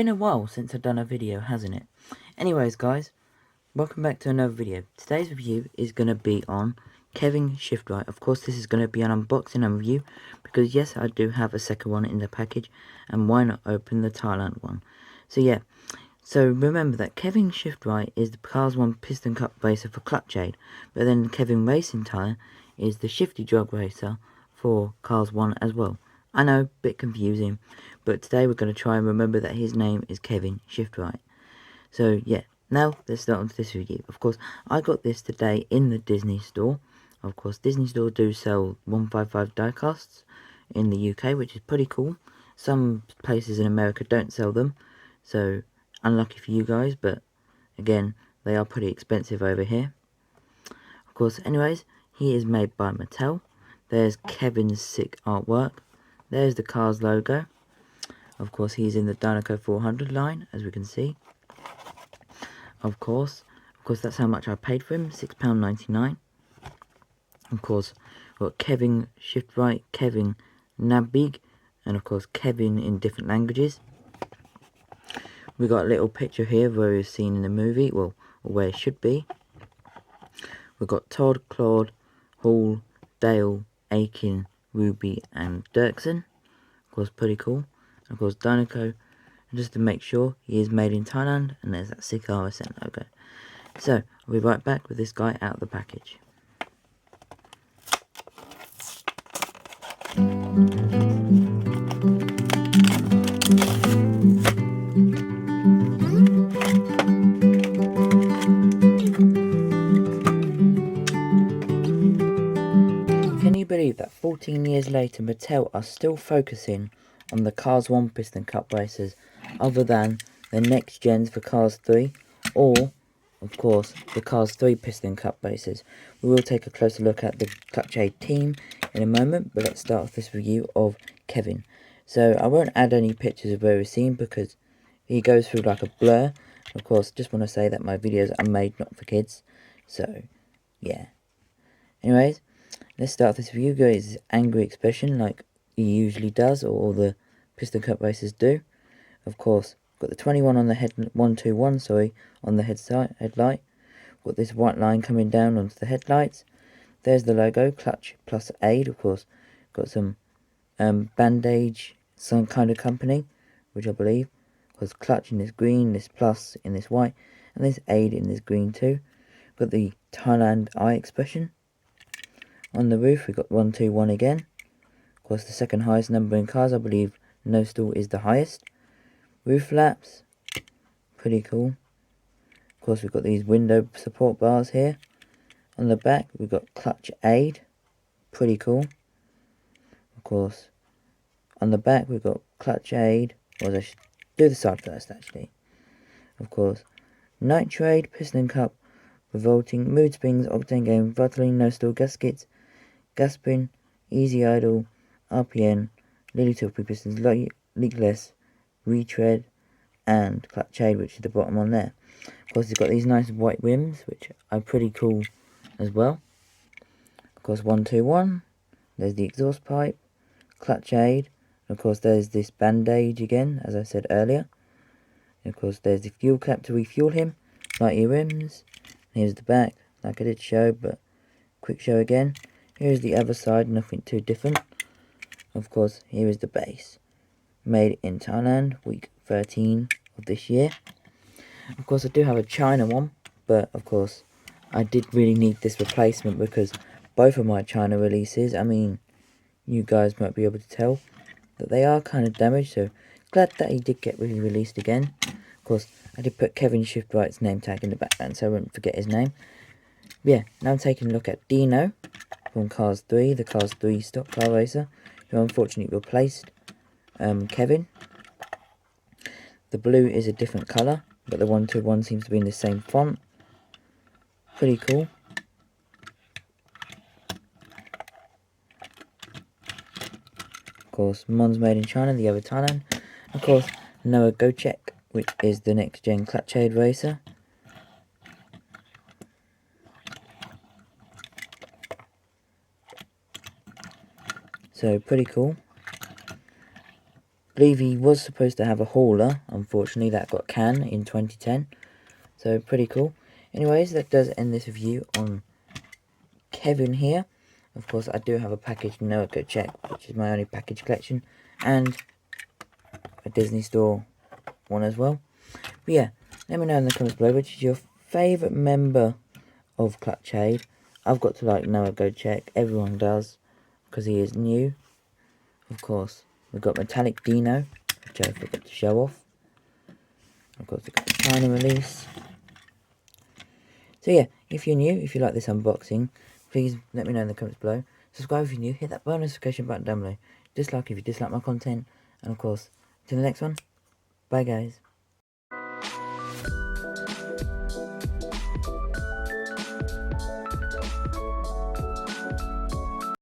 been a while since I've done a video, hasn't it? Anyways, guys, welcome back to another video. Today's review is going to be on Kevin Shiftright. Of course, this is going to be an unboxing and review, because yes, I do have a second one in the package, and why not open the Thailand one? So yeah, so remember that Kevin Shiftright is the Cars 1 Piston Cup racer for Clutch Aid, but then Kevin Racing Tyre is the Shifty Drug racer for Cars 1 as well. I know, bit confusing, but today we're going to try and remember that his name is Kevin Shiftright. So yeah, now let's start on this review. Of course, I got this today in the Disney store. Of course, Disney store do sell 155 diecasts in the UK, which is pretty cool. Some places in America don't sell them, so unlucky for you guys, but again, they are pretty expensive over here. Of course, anyways, he is made by Mattel. There's Kevin's sick artwork. There's the Cars logo. Of course, he's in the Dinoco 400 line, as we can see. Of course, that's how much I paid for him, £6.99. Of course, we've got Kevin Shiftright, Kevin Nabig, and of course, Kevin in different languages. We got a little picture here where we've seen in the movie, well, or where it should be. We've got Todd, Claude, Hall, Dale, Aiken, Ruby, and Dirksen. Of course, pretty cool. And of course, Dinoco. And just to make sure, he is made in Thailand, and there's that sick RSN logo. So, I'll be right back with this guy out of the package. Can you believe that 14 years later Mattel are still focusing on the Cars 1 Piston Cup races other than the next gens for Cars 3 or, of course, the Cars 3 Piston Cup races? We will take a closer look at the Clutch Aid team in a moment, but let's start with this review of Kevin. So I won't add any pictures of where we're seen because he goes through like a blur. Of course, just want to say that my videos are made not for kids, so yeah. Anyways, let's start this review. Go his angry expression like he usually does, or all the Piston Cup racers do. Of course, got the 21 on the head, 121, sorry, on the headlight. Got this white line coming down onto the headlights. There's the logo, Clutch plus Aid. Of course, got some bandage, some kind of company, which I believe was Clutch in this green, this plus in this white, and this Aid in this green too. Got the Thailand eye expression. On the roof, we got 121 again. Of course, the second highest number in cars, I believe No Stall is the highest. Roof flaps, pretty cool. Of course, we've got these window support bars here. On the back, we've got Clutch Aid, pretty cool. Of course, on the back, we've got Clutch Aid, or I should do the side first actually. Of course, Nitrate, Piston Cup, Revolting, Mood Springs, Octane Game, Vitaline, No Stall, Gaskets, Gasprin, Easy Idle, RPN, Lily Tilbury Pistons, Leakless, Retread, and Clutch Aid, which is the bottom one there. Of course, it's got these nice white rims, which are pretty cool as well. Of course, 121, there's the exhaust pipe, Clutch Aid, and of course there's this bandage again, as I said earlier. And of course, there's the fuel cap to refuel him, lighty rims. Here's the back, like I did show, but quick show again. Here's the other side, nothing too different. Of course, here is the base. Made in Thailand, week 13 of this year. Of course, I do have a China one, but of course, I did really need this replacement because both of my China releases, I mean, you guys might be able to tell that they are kind of damaged, so glad that he did get re-released again. Of course, I did put Kevin Shiftright's name tag in the background, so I won't forget his name. Yeah, now I'm taking a look at Dino from Cars 3, the Cars 3 stock car racer, who unfortunately replaced Kevin. The blue is a different colour, but the 121 seems to be in the same font. Pretty cool. Of course, Mon's made in China, the other Thailand. Of course, Noah Gochek, which is the next gen Clutch Aid racer. So, pretty cool. believe he was supposed to have a hauler. Unfortunately, that got canned in 2010. So, pretty cool. Anyways, that does end this review on Kevin here. Of course, I do have a package No Go Check, which is my only package collection, and a Disney Store one as well. But yeah, let me know in the comments below which is your favourite member of Clutch Aid. I've got to like Noah Go Check. Everyone does, because he is new. Of course, we've got Metallic Dino, which I forgot to show off. Of course, we've got the China release. So yeah, if you're new, if you like this unboxing, please let me know in the comments below. Subscribe if you're new, hit that bell notification button down below. Dislike if you dislike my content. And of course, till the next one, bye guys.